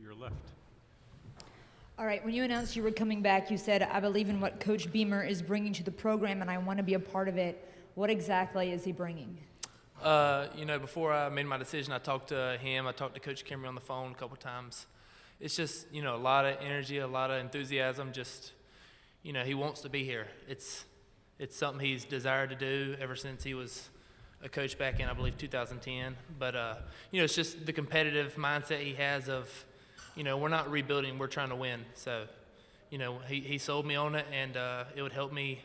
your left. All right, when you announced you were coming back, you said, I believe in what Coach Beamer is bringing to the program and I want to be a part of it. What exactly is he bringing? Before I made my decision, I talked to him. I talked to Coach Kimmery on the phone a couple times. It's just, a lot of energy, a lot of enthusiasm. Just, he wants to be here. It's something he's desired to do ever since he was a coach back in, I believe, 2010. But, it's just the competitive mindset he has of, we're not rebuilding, we're trying to win. So, he sold me on it, and it would help me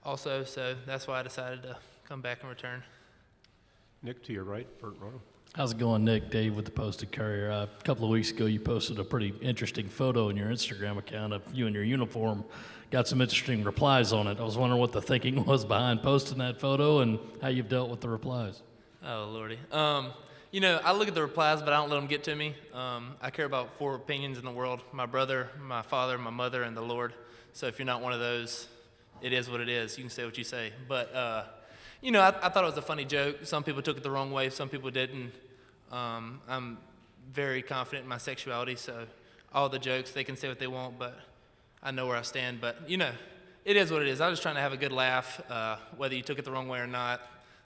also. So that's why I decided to come back and return. Nick, to your right, front row. How's it going, Nick? Dave with the Posted Courier. A couple of weeks ago, you posted a pretty interesting photo in your Instagram account of you in your uniform. Got some interesting replies on it. I was wondering what the thinking was behind posting that photo and how you've dealt with the replies. Oh, Lordy. I look at the replies, but I don't let them get to me. I care about 4 opinions in the world: my brother, my father, my mother, and the Lord. So if you're not one of those, it is what it is. You can say what you say. But, I thought it was a funny joke. Some people took it the wrong way. Some people didn't. I'm very confident in my sexuality, so all the jokes, they can say what they want, but I know where I stand. But, it is what it is. I was just trying to have a good laugh. Whether you took it the wrong way or not,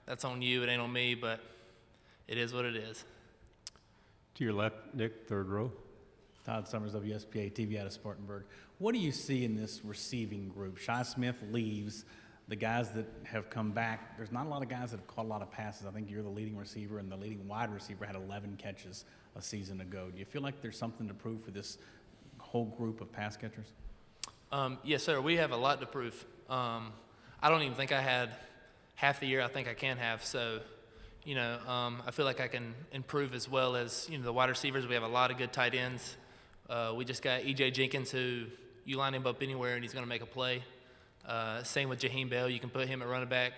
that's on you. It ain't on me, but it is what it is. To your left, Nick, third row. Todd Summers, WSPA TV out of Spartanburg. What do you see in this receiving group? Shi Smith leaves. The guys that have come back, there's not a lot of guys that have caught a lot of passes. I think you're the leading receiver, and the leading wide receiver had 11 catches a season ago. Do you feel like there's something to prove for this whole group of pass catchers? Yes, sir. We have a lot to prove. I don't even think I had half the year I think I can have. So, I feel like I can improve as well as, the wide receivers. We have a lot of good tight ends. We just got E.J. Jenkins, who you line him up anywhere and he's going to make a play. Same with Jaheim Bell. You can put him at running back.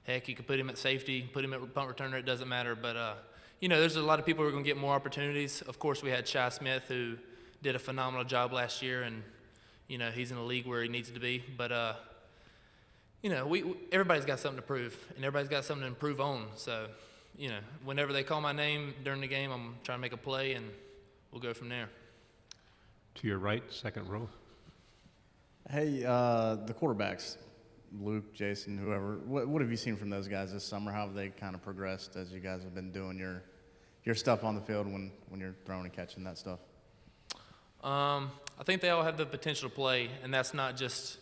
Heck, you can put him at safety, put him at punt returner. It doesn't matter. But, there's a lot of people who are going to get more opportunities. Of course, we had Shi Smith, who did a phenomenal job last year, and, he's in a league where he needs to be. But, everybody's got something to prove, and everybody's got something to improve on. So, whenever they call my name during the game, I'm trying to make a play, and we'll go from there. To your right, second row. Hey, the quarterbacks, Luke, Jason, whoever, what have you seen from those guys this summer? How have they kind of progressed as you guys have been doing your stuff on the field when you're throwing and catching that stuff? I think they all have the potential to play, and that's not just,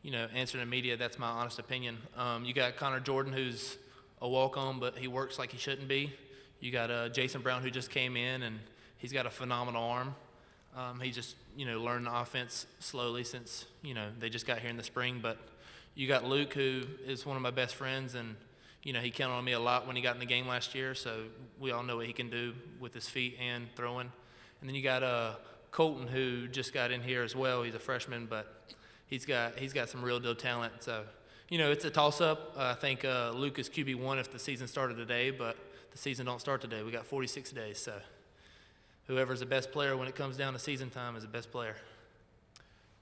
answering the media. That's my honest opinion. You got Connor Jordan, who's a walk-on, but he works like he shouldn't be. You got Jason Brown, who just came in, and he's got a phenomenal arm. He just, learned the offense slowly since, they just got here in the spring. But you got Luke, who is one of my best friends, and, he counted on me a lot when he got in the game last year. So we all know what he can do with his feet and throwing. And then you got Colton, who just got in here as well. He's a freshman, but he's got some real deal talent. So, it's a toss-up. I think Luke is QB1 if the season started today, but the season don't start today. We got 46 days, so whoever's the best player when it comes down to season time is the best player.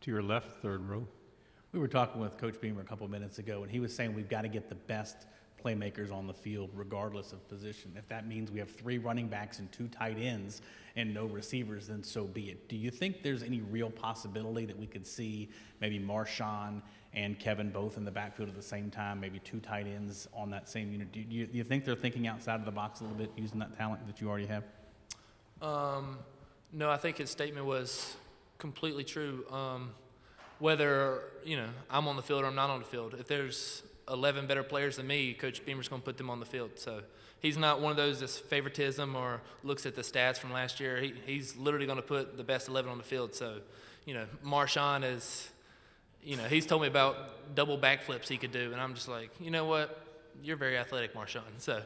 To your left, third row. We were talking with Coach Beamer a couple of minutes ago, and he was saying we've got to get the best playmakers on the field regardless of position. If that means we have 3 running backs and 2 tight ends and no receivers, then so be it. Do you think there's any real possibility that we could see maybe Marshawn and Kevin both in the backfield at the same time, maybe 2 tight ends on that same unit? Do you think they're thinking outside of the box a little bit using that talent that you already have? No, I think his statement was completely true. Whether, I'm on the field or I'm not on the field, if there's 11 better players than me, Coach Beamer's going to put them on the field. So he's not one of those that's favoritism or looks at the stats from last year. He's literally going to put the best 11 on the field. So, Marshawn is, he's told me about double backflips he could do, and I'm just like, you know what? You're very athletic, Marshawn. So,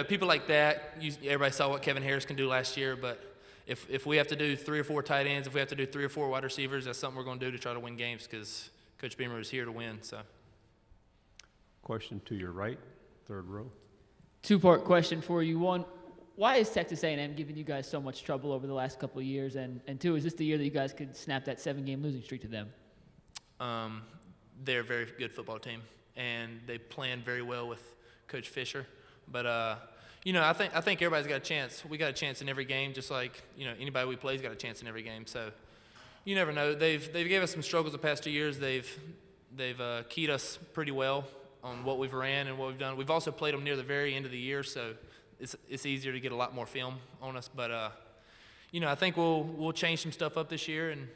people like that, everybody saw what Kevin Harris can do last year, but if we have to do 3 or 4 tight ends, if we have to do 3 or 4 wide receivers, that's something we're going to do to try to win games because Coach Beamer is here to win. So, Question to your right, third row. 2-part question for you. 1, why is Texas A&M giving you guys so much trouble over the last couple of years? And 2, is this the year that you guys could snap that 7-game losing streak to them? They're a very good football team, and they plan very well with Coach Fisher. But, I think everybody's got a chance. We got a chance in every game, just like anybody we play's got a chance in every game. So you never know. They've gave us some struggles the past 2 years. They've keyed us pretty well on what we've ran and what we've done. We've also played them near the very end of the year, so it's easier to get a lot more film on us. But I think we'll change some stuff up this year, and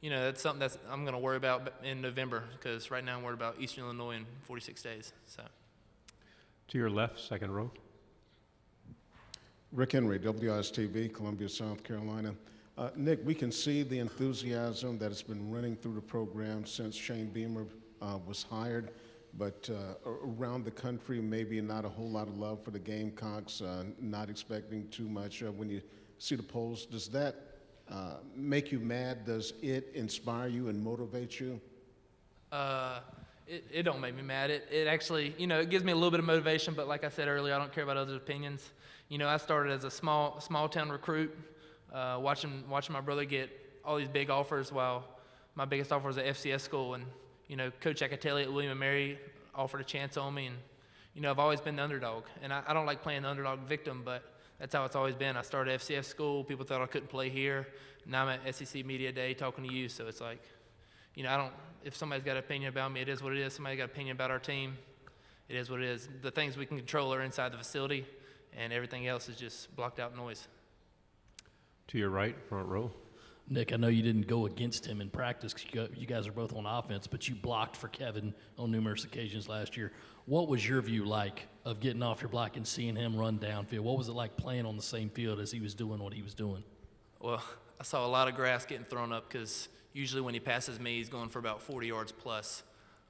that's something that I'm going to worry about in November, because right now I'm worried about Eastern Illinois in 46 days. So To your left, second row. Rick Henry, WIS-TV, Columbia, South Carolina. Nick, we can see the enthusiasm that has been running through the program since Shane Beamer was hired, but around the country, maybe not a whole lot of love for the Gamecocks, not expecting too much. When you see the polls, does that make you mad? Does it inspire you and motivate you? It don't make me mad. It actually, it gives me a little bit of motivation, but like I said earlier, I don't care about others' opinions. I started as a small town recruit, watching my brother get all these big offers, while my biggest offer was at FCS school. And, Coach Acatelli at William & Mary offered a chance on me. And, I've always been the underdog. And I don't like playing the underdog victim, but that's how it's always been. I started at FCS school. People thought I couldn't play here. Now I'm at SEC Media Day talking to you. So it's like, if somebody's got an opinion about me, it is what it is. Somebody got an opinion about our team, it is what it is. The things we can control are inside the facility, and everything else is just blocked out noise. To your right, front row. Nick, I know you didn't go against him in practice 'cause you guys are both on offense, but you blocked for Kevin on numerous occasions last year. What was your view like of getting off your block and seeing him run downfield? What was it like playing on the same field as he was doing what he was doing? Well, I saw a lot of grass getting thrown up, because usually when he passes me, he's going for about 40 yards plus.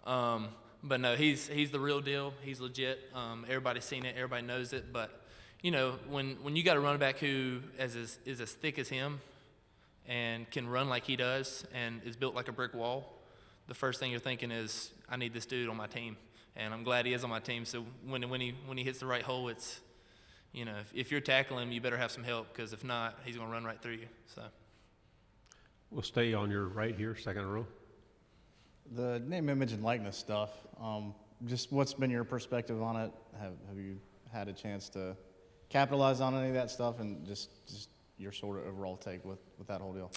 But no, he's the real deal. He's legit. Everybody's seen it. Everybody knows it. But, when you got a running back who is as thick as him and can run like he does and is built like a brick wall, the first thing you're thinking is, I need this dude on my team. And I'm glad he is on my team. So when he hits the right hole, it's, if you're tackling him, you better have some help, because if not, he's going to run right through you. So We'll stay on your right here, second row. The name, image, and likeness stuff, just what's been your perspective on it? Have you had a chance to capitalize on any of that stuff, and just your sort of overall take with that whole deal?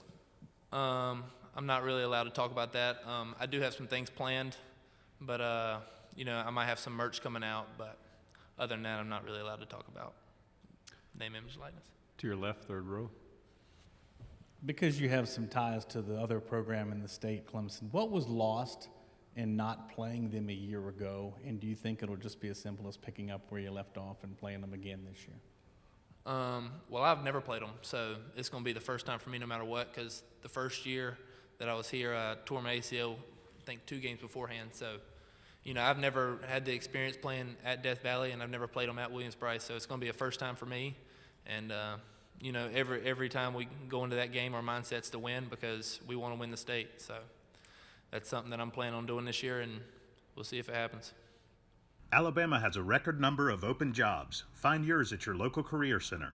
I'm not really allowed to talk about that. I do have some things planned, but I might have some merch coming out. But other than that, I'm not really allowed to talk about name, image, likeness. To your left, third row. Because you have some ties to the other program in the state, Clemson, what was lost in not playing them a year ago? And do you think it'll just be as simple as picking up where you left off and playing them again this year? Well, I've never played them, so it's going to be the first time for me no matter what, because the first year that I was here, I tore my ACL, I think 2 games beforehand. So, I've never had the experience playing at Death Valley, and I've never played them at Williams-Brice, so it's going to be a first time for me. And, every time we go into that game, our mindset's to win, because we want to win the state. So that's something that I'm planning on doing this year, and we'll see if it happens. Alabama has a record number of open jobs. Find yours at your local career center.